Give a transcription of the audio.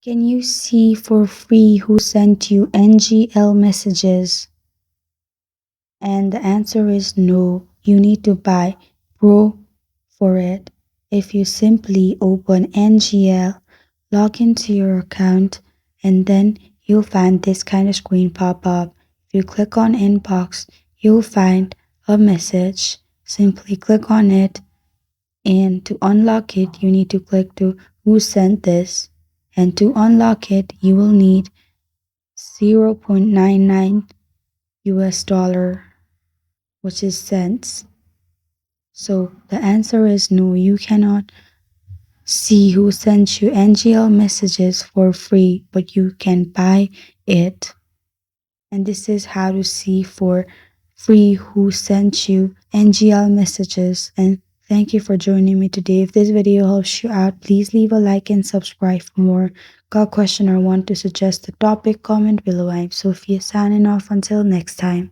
Can you see for free who sent you NGL messages? And the answer is no. You need to buy Pro for it. If you simply open NGL, log into your account, and then you'll find this kind of screen pop up. If you click on inbox, you'll find a message. Simply click on it, and to unlock it, you need to click to who sent this. And to unlock it, you will need 0.99 US dollar, which is cents. So the answer is no, you cannot see who sent you NGL messages for free, but you can buy it. And this is how to see for free who sent you NGL messages. And thank you for joining me today. If this video helps you out, please leave a like and subscribe for more. Got a question or want to suggest a topic, comment below. I'm Sophia signing off until next time.